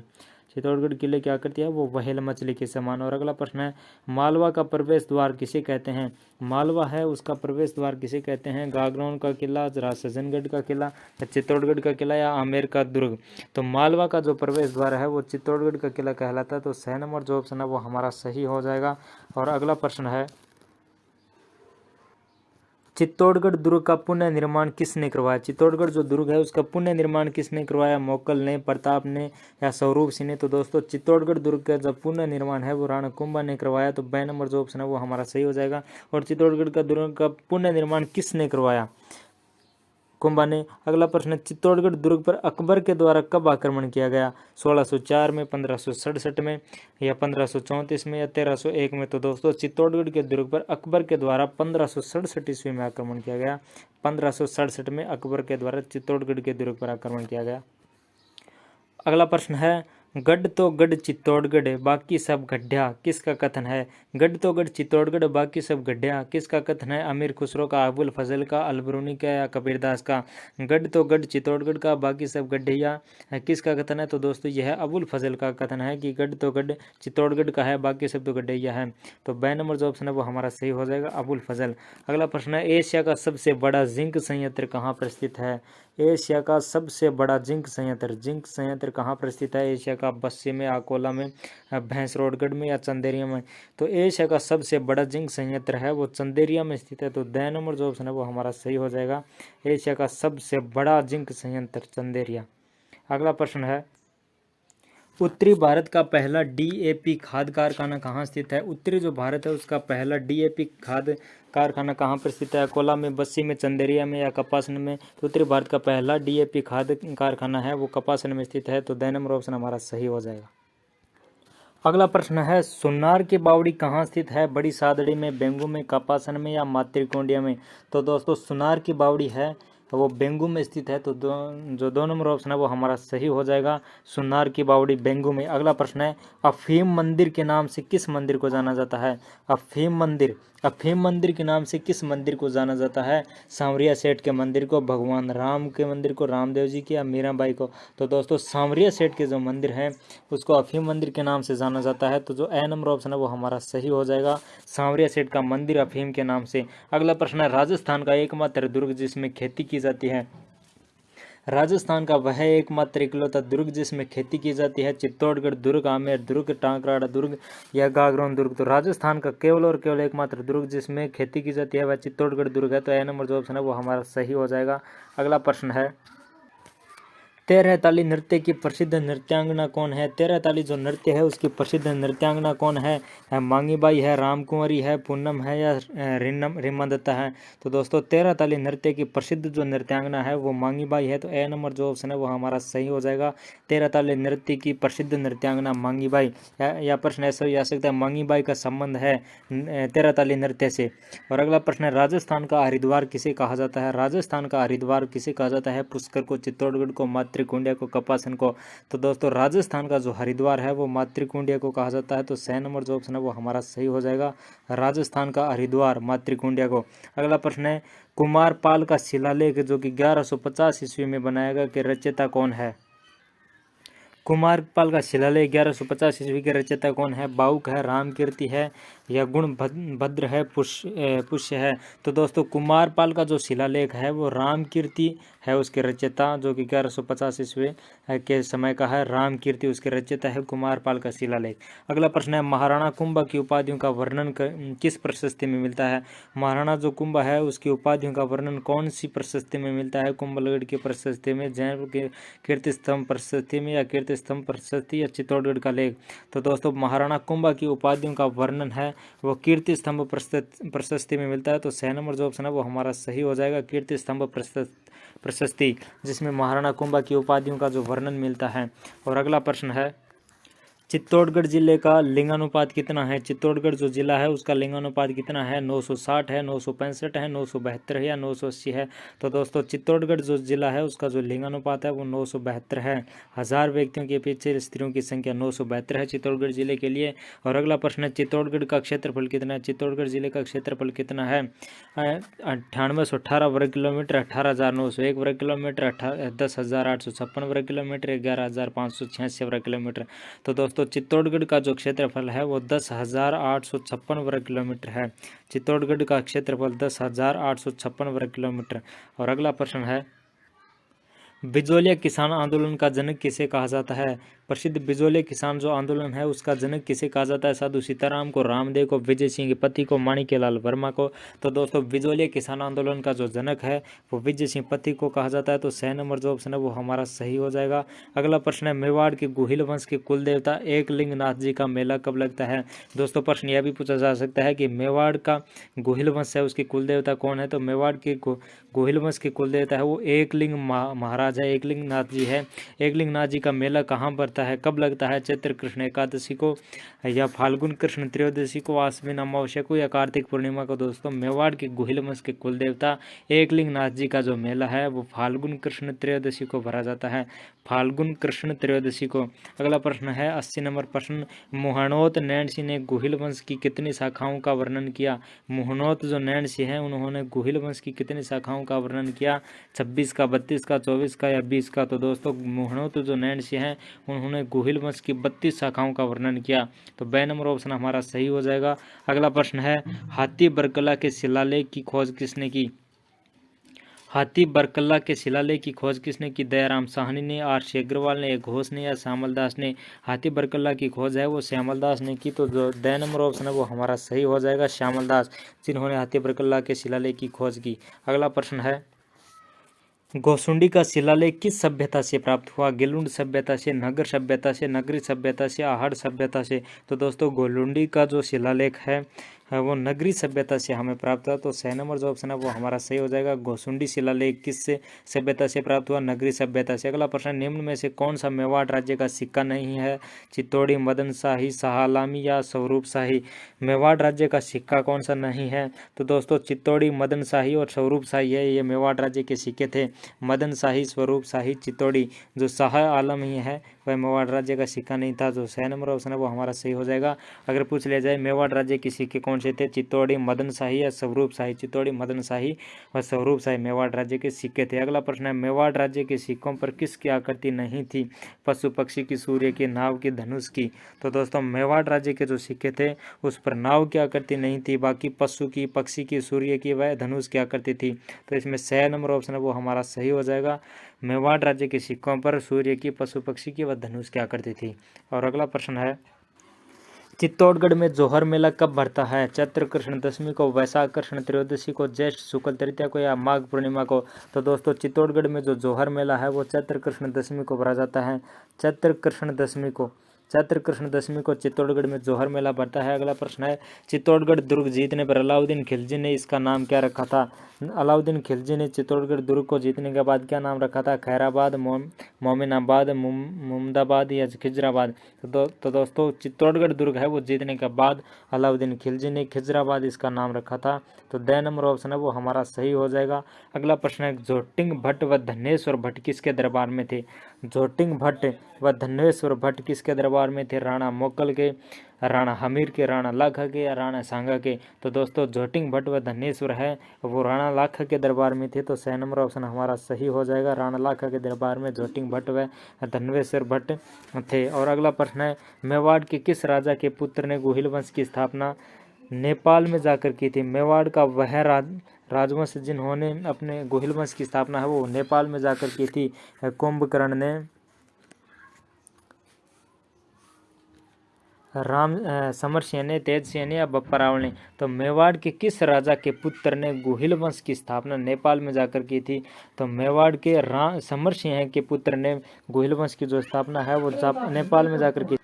चित्तौड़गढ़ किले की आकृति है वो व्हेल मछली के समान। और अगला प्रश्न है मालवा का प्रवेश द्वार किसे कहते हैं? मालवा है उसका प्रवेश द्वार किसे कहते हैं? गागरोन का किला, सज्जनगढ़ का किला या चित्तौड़गढ़ का किला या आमेर का दुर्ग? तो मालवा का जो प्रवेश द्वार है वो चित्तौड़गढ़ का किला कहलाता है, तो 6 नंबर जो ऑप्शन है वो हमारा सही हो जाएगा। और अगला प्रश्न है चित्तौड़गढ़ दुर्ग का पुनः निर्माण किसने करवाया? चित्तौड़गढ़ जो दुर्ग है उसका पुनः निर्माण किसने करवाया? मोकल ने, प्रताप ने या स्वरूप सिंह ने? तो दोस्तों चित्तौड़गढ़ दुर्ग का जो पुनः निर्माण है वो राणा कुंभा ने करवाया, तो ब नंबर जो ऑप्शन है वो हमारा सही हो जाएगा। और चित्तौड़गढ़ का दुर्ग का पुनः निर्माण किसने करवाया? कुंभा ने। अगला प्रश्न चित्तौड़गढ़ दुर्ग पर अकबर के द्वारा कब आक्रमण किया गया? 1604 में, 1567 में या 1534 में या 1301 में? तो दोस्तों चित्तौड़गढ़ के दुर्ग पर अकबर के द्वारा 1567 ईस्वी में आक्रमण किया गया। 1567 में अकबर के द्वारा चित्तौड़गढ़ के दुर्ग पर आक्रमण किया गया। अगला प्रश्न है गढ़ तो गढ़ चित्तौड़गढ़ बाकी सब गड्ढा किसका कथन है? गढ़ तो गढ़ चित्तौड़गढ़ बाकी सब गड्ढा किसका कथन है? अमीर खुसरो का, अबुल फजल का, अलबरूनी का या कबीरदास का? गढ़ तो गढ़ चित्तौड़गढ़ का बाकी सब गड्ढिया किसका कथन है? तो दोस्तों यह अबुल फजल का कथन है कि गढ़ तो गढ़ चित्तौड़गढ़ का है, बाकी सब तो गड्ढिया है। तो ब नंबर जो ऑप्शन है वो हमारा सही हो जाएगा, अबुल फजल। अगला प्रश्न है एशिया का सबसे बड़ा जिंक संयंत्र कहाँ पर स्थित है? एशिया का सबसे बड़ा जिंक संयंत्र कहाँ पर स्थित है? एशिया का बस्सी में, अकोला में, भैंसरोडगढ़ में या चंदेरिया में? तो एशिया का सबसे बड़ा जिंक संयंत्र है वो चंदेरिया में स्थित है, तो द नंबर जो ऑप्शन है वो हमारा सही हो जाएगा। एशिया का सबसे बड़ा जिंक संयंत्र चंदेरिया। अगला प्रश्न है उत्तरी भारत का पहला डीएपी खाद कारखाना कहाँ स्थित है? उत्तरी जो भारत है उसका पहला डीएपी खाद कारखाना कहाँ पर स्थित है? अकोला में, बस्सी में, चंदेरिया में या कपासन में? तो उत्तरी भारत का पहला डीएपी खाद कारखाना है वो कपासन में स्थित है, तो द नंबर ऑप्शन हमारा सही हो जाएगा। अगला प्रश्न है सुनार की बावड़ी कहाँ स्थित है? बड़ी सादड़ी में, बेंगू में, कपासन में या मातृकुंडिया में? तो दोस्तों सुनार की बावड़ी है वो बेंगू में स्थित है, तो जो 2 नंबर ऑप्शन है वो हमारा सही हो जाएगा, सुनार की बावड़ी बेंगू में। अगला प्रश्न है अफीम मंदिर के नाम से किस मंदिर को जाना जाता है? अफीम मंदिर के नाम से किस मंदिर को जाना जाता है? सांवरिया सेठ के मंदिर को, भगवान राम के मंदिर को, रामदेव जी की या मीराबाई को? तो दोस्तों सांवरिया सेठ के जो मंदिर है उसको अफीम मंदिर के नाम से जाना जाता है, तो जो ए नंबर ऑप्शन है वो हमारा सही हो जाएगा, सांवरिया सेठ का मंदिर अफीम के नाम से। अगला प्रश्न है राजस्थान का एकमात्र दुर्ग जिसमें खेती की जाती है? राजस्थान का वह एकमात्र इकलौता दुर्ग जिसमें खेती की जाती है चित्तौड़गढ़ दुर्ग, आमेर दुर्ग, टांकराड़ा दुर्ग या गागरोन दुर्ग? तो राजस्थान का केवल और केवल एकमात्र दुर्ग जिसमें खेती की जाती है वह चित्तौड़गढ़ दुर्ग है, तो ए नंबर जो ऑप्शन है वो हमारा सही हो जाएगा। अगला प्रश्न है 13 ताली नृत्य की प्रसिद्ध नृत्यांगना कौन है? 13 ताली जो नृत्य है उसकी प्रसिद्ध नृत्यांगना कौन है? मांगीबाई है, रामकुंवरी है, पूनम है या रीमा दत्ता है? तो दोस्तों 13 ताली नृत्य की प्रसिद्ध जो नृत्यांगना है वो मांगीबाई है, तो ए नंबर जो ऑप्शन है वो हमारा सही हो जाएगा, 13 ताली नृत्य की प्रसिद्ध नृत्यांगना मांगीबाई। या प्रश्न ऐसा भी आ सकता है मांगीबाई का संबंध है 13 ताली नृत्य से। और अगला प्रश्न है राजस्थान का हरिद्वार किसे कहा जाता है? राजस्थान का हरिद्वार किसे कहा जाता है? पुष्कर को, चित्तौड़गढ़ को, मातृकुंडिया को, कपासन को। तो दोस्तों राजस्थान का जो हरिद्वार है वो मातृकुंडिया को कहा जाता है। तो 6 नंबर जो ऑप्शन है वो हमारा सही हो जाएगा, राजस्थान का हरिद्वार मातृकुंडिया को। अगला प्रश्न है कुमारपाल का शिलालेख जो कि 1150 ईस्वी में बनाया गया के रचयिता कौन है? कुमारपाल का शिलालेख 1150 ईस्वी के रचयिता कौन है? बाउक है, रामकीर्ति है या गुणभद्र है, पुष्य है? तो दोस्तों कुमारपाल का जो शिलालेख है वो रामकीर्ति है उसके रचयिता, जो कि 1150 ईस्वी के समय का है। रामकीर्ति उसके रचयिता है कुमारपाल का शिलालेख। अगला प्रश्न है महाराणा कुंभा की उपाधियों का वर्णन किस प्रशस्ति में मिलता है? महाराणा जो कुंभा है उसकी उपाधियों का वर्णन कौन सी प्रशस्ति में मिलता है? कुंभलगढ़ की प्रशस्ति में, जयपुर के कीर्ति स्तंभ प्रशस्ति में या कीर्ति स्तंभ प्रशस्ति या चित्तौड़गढ़ का लेख? तो दोस्तों महाराणा कुंभा की उपाधियों का वर्णन है वो कीर्ति स्तंभ प्रशस्ति में मिलता है। तो 6 नंबर जो ऑप्शन है वो हमारा सही हो जाएगा, कीर्ति स्तंभ प्रशस्ति, जिसमें महाराणा कुंभा की उपाधियों का जो वर्णन मिलता है। और अगला प्रश्न है चित्तौड़गढ़ जिले का लिंगानुपात कितना है? चित्तौड़गढ़ जो जिला है उसका लिंगानुपात कितना है? 960 है, 965 है, 972 है या 980 है? तो दोस्तों चित्तौड़गढ़ जो जिला है उसका जो लिंगानुपात है वो 972 है। 1000 व्यक्तियों के पीछे स्त्रियों की संख्या 972 है चित्तौड़गढ़ जिले के लिए। और अगला प्रश्न है चित्तौड़गढ़ का क्षेत्रफल कितना है? चित्तौड़गढ़ जिले का क्षेत्रफल कितना है? 9818 वर्ग किलोमीटर, 18,901 वर्ग किलोमीटर, 10,856 वर्ग किलोमीटर, 11,586 वर्ग किलोमीटर। तो दोस्तों चित्तौड़गढ़ का जो क्षेत्रफल है वो 10,856 वर्ग किलोमीटर है। चित्तौड़गढ़ का क्षेत्रफल 10,856 वर्ग किलोमीटर। और अगला प्रश्न है बिजोलिया किसान आंदोलन का जनक किसे कहा जाता है? प्रसिद्ध बिजोलिया किसान जो आंदोलन है उसका जनक किसे कहा जाता है? साधु सीताराम को, रामदेव को, विजय सिंह के पति को, माणिक्यलाल वर्मा को। तो दोस्तों बिजोलिया किसान आंदोलन का जो जनक है वो विजय सिंह पति को कहा जाता है। तो 6 नंबर जो ऑप्शन है वो हमारा सही हो जाएगा। अगला प्रश्न है मेवाड़ के गुहिल वंश के कुल देवता एकलिंगनाथ जी का मेला कब लगता है? दोस्तों प्रश्न यह भी पूछा जा सकता है कि मेवाड़ का गुहिल वंश है उसके कुल देवता कौन है? तो मेवाड़ के गुहिल वंश के कुल देवता है वो एकलिंग महाराज है, एकलिंगनाथ जी है। एकलिंगनाथ जी का मेला कहाँ पड़ता है, कब लगता है? चैत्र कृष्ण एकादशी को या फाल्गुन कृष्ण त्रयोदशी को, आश्विन अमावस्या को या कार्तिक पूर्णिमा को? दोस्तों मेवाड़ के गुहिल वंश के कुल देवता एकलिंगनाथ जी का जो मेला है वो फाल्गुन कृष्ण त्रयोदशी को भरा जाता है, फाल्गुन कृष्ण त्रयोदशी को। अगला प्रश्न है 80 नंबर प्रश्न मुहनोत नैणसी ने गुहिल वंश की कितनी शाखाओं का वर्णन किया? मुहनोत जो नैणसी हैं उन्होंने गुहिल वंश की कितनी शाखाओं का वर्णन किया? 26 का, 32 का, 24 का या 20 का? तो दोस्तों मुहनोत जो नैणसी हैं उन्होंने गुहिल वंश की 32 शाखाओं का वर्णन किया। तो 2 नंबर ऑप्शन हमारा सही हो जाएगा। अगला प्रश्न है हाथी बरकला के शिलालेख की खोज किसने की? हाथी बरकला के शिलालेख की खोज किसने की? दयाराम साहनी ने, R.C. अग्रवाल ने, घोष ने या श्यामल दास ने? हाथी बरकला की खोज है वो श्यामल दास ने की। तो जो 2 नंबर ऑप्शन है वो हमारा सही हो जाएगा, श्यामल दास, जिन्होंने हाथी बरकला के शिलालेख की खोज की। अगला प्रश्न है गोसुंडी का शिलालेख किस सभ्यता से प्राप्त हुआ? गिलुंड सभ्यता से, नगर सभ्यता से, नगरी सभ्यता से, आहड़ सभ्यता से? तो दोस्तों गोलुंडी का जो शिलालेख है वो नगरी सभ्यता से हमें प्राप्त हुआ। तो 6 नंबर जो ऑप्शन है वो हमारा सही हो जाएगा। गोसुंडी शिलालेख किस सभ्यता से प्राप्त हुआ? नगरी सभ्यता से। अगला प्रश्न निम्न में से कौन सा मेवाड़ राज्य का सिक्का नहीं है? चित्तौड़ी, मदन शाही, शाहलामी या स्वरूप शाही? मेवाड़ राज्य का सिक्का कौन सा नहीं है? तो दोस्तों चित्तौड़ी, मदन शाही और स्वरूप शाही है, ये मेवाड़ राज्य के सिक्के थे। मदन शाही, स्वरूप शाही, चित्तौड़ी। जो शाह आलम ही है वह मेवाड़ राज्य का सिक्का नहीं था। जो 6 नंबर ऑप्शन है वो हमारा सही हो जाएगा। अगर पूछ लिया जाए मेवाड़ राज्य के सिक्के कौन से थे? चित्तौड़ी, मदन शाही या स्वरूप शाही? चित्तौड़ी, मदन शाही व स्वरूप शाही मेवाड़ राज्य के सिक्के थे। अगला प्रश्न है मेवाड़ राज्य के सिक्कों पर किसकी आकृति नहीं थी? पशु, पक्षी की, सूर्य की, नाव की, धनुष की? तो दोस्तों मेवाड़ राज्य के जो सिक्के थे उस पर नाव की आकृति नहीं थी, बाकी पशु की, पक्षी की, सूर्य की व धनुष की आकृति थी। तो इसमें 6 नंबर ऑप्शन है वो हमारा सही हो जाएगा। मेवाड़ राज्य के सिक्कों पर सूर्य की, पशु पक्षी की व धनुष की आकृति थी। और अगला प्रश्न है चित्तौड़गढ़ में जोहर मेला कब भरता है? चैत्र कृष्ण दशमी को, वैशाख कृष्ण त्रयोदशी को, ज्येष्ठ शुक्ल तृतीया को या माघ पूर्णिमा को? तो दोस्तों चित्तौड़गढ़ में जो जोहर मेला है वो चैत्र कृष्ण दशमी को भरा जाता है। चैत्र कृष्ण दशमी को चैत्र कृष्ण दशमी को चित्तौड़गढ़ में जौहर मेला भरता है। अगला प्रश्न है, चित्तौड़गढ़ दुर्ग जीतने पर अलाउद्दीन खिलजी ने इसका नाम क्या रखा था? अलाउद्दीन खिलजी ने चित्तौड़गढ़ दुर्ग को जीतने के बाद क्या नाम रखा था? खैराबाद, मोमिनाबाद, मुमदाबाद या खिजराबाद? तो दोस्तों चित्तौड़गढ़ दुर्ग है वो जीतने के बाद अलाउद्दीन खिलजी ने खिजराबाद इसका नाम रखा था। तो द नंबर ऑप्शन है वो हमारा सही हो जाएगा। अगला प्रश्न है, झोटिंग भट्ट व धनेश्वर भट्ट किसके दरबार में थे? झोटिंग भट्ट व धनेश्वर भट्ट किसके दरबार में थे? राणा मोकल के, राणा हमीर के, राणा लाखा के या राणा सांगा के? तो दोस्तों झोटिंग भट्ट व धनेश्वर है वो राणा लाखा के दरबार में थे। तो 6 नंबर ऑप्शन हमारा सही हो जाएगा। राणा लाखा के दरबार में झोटिंग भट्ट व धनेश्वर भट्ट थे। और अगला प्रश्न है, मेवाड़ के किस राजा के पुत्र ने गोहिल वंश की स्थापना नेपाल में जाकर की थी? मेवाड़ का वह राजवंश जिन्होंने अपने गोहिल वंश की स्थापना है वो नेपाल में जाकर की थी। कुंभकर्ण ने, समरसिंह ने, तेजसिंह ने या बप्पा रावल ने? तो मेवाड़ के किस राजा के पुत्र ने गोहिल वंश की स्थापना नेपाल में जाकर की थी? तो मेवाड़ के समरसिंह के पुत्र ने गोहिल वंश की जो स्थापना है वो नेपाल में जाकर की।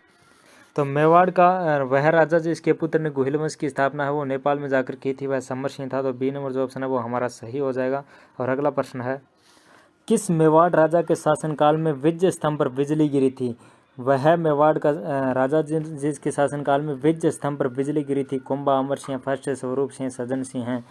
तो मेवाड़ का वह राजा जिसके पुत्र ने गोहिल वंश की स्थापना है वो नेपाल में जाकर की थी, वह समरसिंह था। तो बी नंबर जो ऑप्शन है वो हमारा सही हो जाएगा। और अगला प्रश्न है, किस मेवाड़ राजा के शासनकाल में विजय स्तंभ पर बिजली गिरी थी? वह मेवाड़ का राजा जिसके शासनकाल में विजय स्तंभ पर बिजली गिरी थी। कुंभा, अमर सिंह, फर्स्ट स्वरूप सिंह, सज्जन सिंह हैं।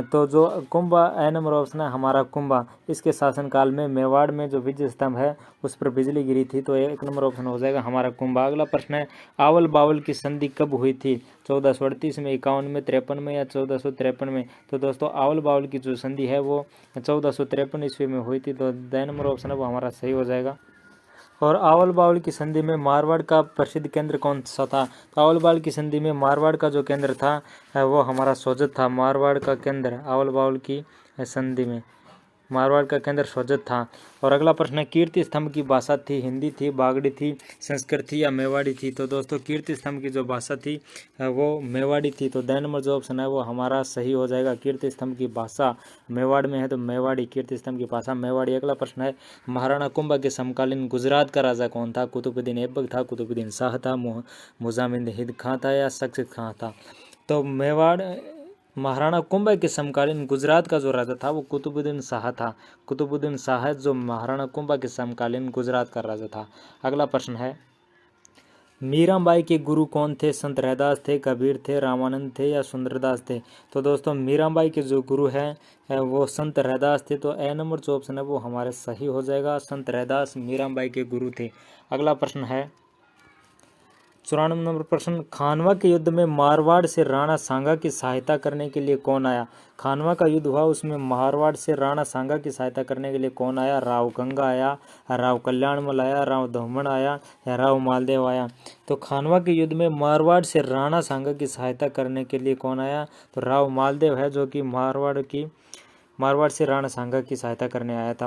तो जो कुंभा, ए नंबर ऑप्शन है हमारा कुंभा, इसके शासनकाल में मेवाड़ में जो विजय स्तंभ है उस पर बिजली गिरी थी। तो 1 नंबर ऑप्शन हो जाएगा हमारा कुंभा। अगला प्रश्न है, आवल बावल की संधि कब हुई थी? 1438 में, 51 में, 53 में या 1453 में? तो दोस्तों आवल बावल की जो संधि है वो 1453 ईस्वी में हुई थी। तो द नंबर ऑप्शन है वो हमारा सही हो जाएगा। और आवल बावल की संधि में मारवाड़ का प्रसिद्ध केंद्र कौन सा था? तो आवल बावल की संधि में मारवाड़ का जो केंद्र था वो हमारा सोजत था। मारवाड़ का केंद्र आवल बावल की संधि में मारवाड़ का केंद्र सोजत था। और अगला प्रश्न है, कीर्ति स्तंभ की भाषा थी हिंदी थी, बागड़ी थी, संस्कृत थी या मेवाड़ी थी? तो दोस्तों कीर्ति स्तंभ की जो भाषा थी वो मेवाड़ी थी। तो द नंबर जो ऑप्शन है वो हमारा सही हो जाएगा। कीर्ति स्तंभ की भाषा मेवाड़ में है तो मेवाड़ी, कीर्ति स्तंभ की भाषा मेवाड़ी। अगला प्रश्न है, महाराणा कुंभा के समकालीन गुजरात का राजा कौन था? कुतुबुद्दीन ऐबक था, कुतुबुद्दीन शाह था, मुजामिन हिंद खां था या सक्सेस खां था? तो महाराणा कुंभा के समकालीन गुजरात का जो राजा था वो कुतुबुद्दीन शाह था। कुतुबुद्दीन शाह जो महाराणा कुंभा के समकालीन गुजरात का राजा था। अगला प्रश्न है, मीराबाई के गुरु कौन थे? संत रैदास थे, कबीर थे, रामानंद थे या सुंदरदास थे? तो दोस्तों मीराबाई के जो गुरु हैं वो संत रैदास थे। तो ए नंबर जो ऑप्शन है वो हमारे सही हो जाएगा। संत रैदास मीराबाई के गुरु थे। अगला प्रश्न है 94 नंबर प्रश्न, खानवा के युद्ध में मारवाड़ से राणा सांगा की सहायता करने के लिए कौन आया? खानवा का युद्ध हुआ उसमें मारवाड़ से राणा सांगा की सहायता करने के लिए कौन आया? राव गंगा आया, राव कल्याणमल आया, राव धोमण आया या राव मालदेव आया? तो खानवा के युद्ध में मारवाड़ से राणा सांगा की सहायता करने के लिए कौन आया? तो राव मालदेव है जो कि मारवाड़ से राणा सांगा की सहायता करने आया था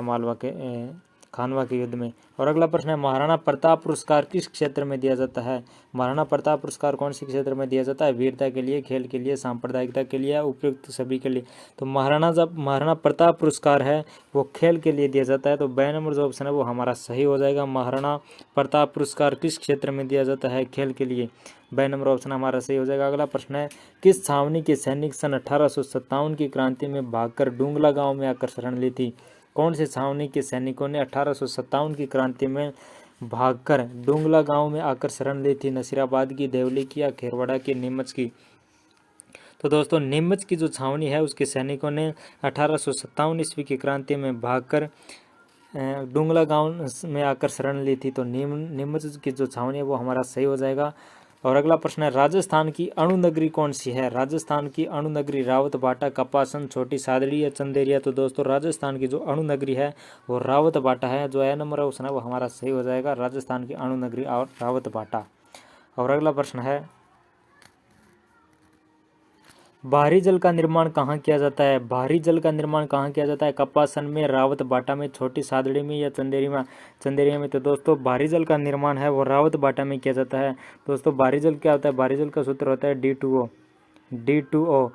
खानवा के युद्ध में। और अगला प्रश्न है, महाराणा प्रताप पुरस्कार किस क्षेत्र में दिया जाता है? महाराणा प्रताप पुरस्कार कौन से क्षेत्र में दिया जाता है? वीरता के लिए, खेल के लिए, सांप्रदायिकता के लिए, उपयुक्त सभी के लिए? तो महाराणा प्रताप पुरस्कार है वो खेल के लिए दिया जाता है। तो बी नंबर जो ऑप्शन है वो हमारा सही हो जाएगा। महाराणा प्रताप पुरस्कार किस क्षेत्र में दिया जाता है? खेल के लिए। बी नंबर ऑप्शन हमारा सही हो जाएगा। अगला प्रश्न है, किस छावनी के सैनिक सन 1857 की क्रांति में भागकर डूंगला गांव में आकर शरण ली थी? कौन से छावनी के सैनिकों ने 1857 की क्रांति में भागकर डूंगला गांव में आकर शरण ली थी? नसीराबाद की, देवली की या खेरवाड़ा की, नीमच की? तो दोस्तों नीमच की जो छावनी है उसके सैनिकों ने 1857 ईस्वी की क्रांति में भागकर डूंगला गांव में आकर शरण ली थी। तो नीमच की जो छावनी है वो हमारा सही हो जाएगा। और अगला प्रश्न है, राजस्थान की अणु नगरी कौन सी है? राजस्थान की अणु नगरी रावत बाटा, कपासन, छोटी सादड़ी या चंदेरिया? तो दोस्तों राजस्थान की जो अणु नगरी है वो रावत बाटा है। जो ए नंबर ऑप्शन है वो हमारा सही हो जाएगा। राजस्थान की अणु नगरी और रावत बाटा। और अगला प्रश्न है, बाहरी जल का निर्माण कहाँ किया जाता है? बाहरी जल का निर्माण कहाँ किया जाता है? कपासन में, रावत बाटा में, छोटी सादड़ी में या चंदेरिया में? तो दोस्तों बाहरी जल का निर्माण है वो रावत बाटा में किया जाता है। दोस्तों बाहरी जल क्या होता है? बाहरी जल का सूत्र होता है D2O।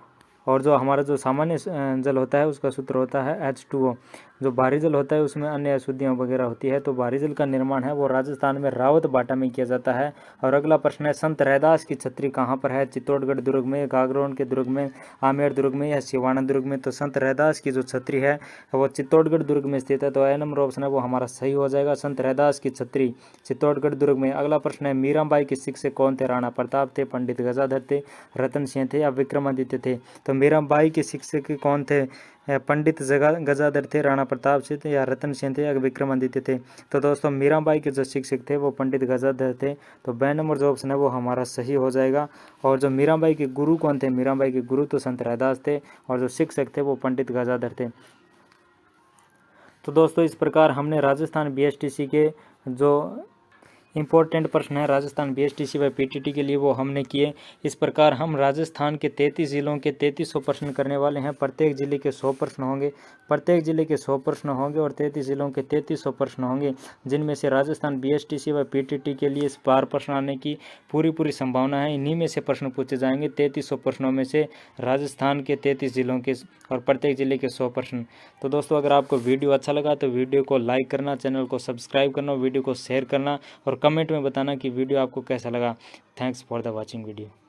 और जो हमारा जो सामान्य जल होता है उसका सूत्र होता है H2O। जो बाहरी जल होता है उसमें अन्य अशुद्धियाँ वगैरह होती है। तो बाहरी जल का निर्माण है वो राजस्थान में रावत बाटा में किया जाता है। और अगला प्रश्न है संत रैदास की छत्री कहाँ पर है? चित्तौड़गढ़ दुर्ग में, गागरोन के दुर्ग में, आमेर दुर्ग में या सिवाना दुर्ग में? तो संत रैदास की जो छत्री है वो चित्तौड़गढ़ दुर्ग में स्थित है। तो ए नंबर ऑप्शन है वो हमारा सही हो जाएगा, संत रैदास की छत्री चित्तौड़गढ़ दुर्ग में। अगला प्रश्न है मीराबाई के शिक्षक कौन थे? राणा प्रताप थे, पंडित गजाधर थे, रतन सिंह थे या विक्रमादित्य थे? तो मीराबाई के शिक्षक कौन थे? पंडित गजाधर थे, राणा प्रताप सिंह थे या रतन सेन थे या विक्रमादित्य थे? तो दोस्तों मीराबाई के जो शिक्षक थे वो पंडित गजाधर थे। तो बे नंबर जो ऑप्शन है वो हमारा सही हो जाएगा। और जो मीराबाई के गुरु कौन थे? मीराबाई के गुरु तो संत रैदास थे और जो शिक्षक थे वो पंडित गजाधर थे। तो दोस्तों इस प्रकार हमने राजस्थान बीएसटीसी के जो इंपॉर्टेंट प्रश्न है राजस्थान बीएसटीसी व पीटीटी के लिए वो हमने किए। इस प्रकार हम राजस्थान के 33 जिलों के 3300 प्रश्न करने वाले हैं। प्रत्येक जिले के 100 प्रश्न होंगे, प्रत्येक जिले के 100 प्रश्न होंगे और 33 जिलों के 3300 प्रश्न होंगे, जिनमें से राजस्थान बीएसटीसी व पीटीटी के लिए इस बार प्रश्न आने की पूरी संभावना है। इन्हीं में से प्रश्न पूछे जाएंगे, 3300 प्रश्नों में से राजस्थान के 33 जिलों के और प्रत्येक जिले के 100 प्रश्न। तो दोस्तों अगर आपको वीडियो अच्छा लगा तो वीडियो को लाइक करना, चैनल को सब्सक्राइब करना, वीडियो को शेयर करना और कमेंट में बताना कि वीडियो आपको कैसा लगा। Thanks for the watching video.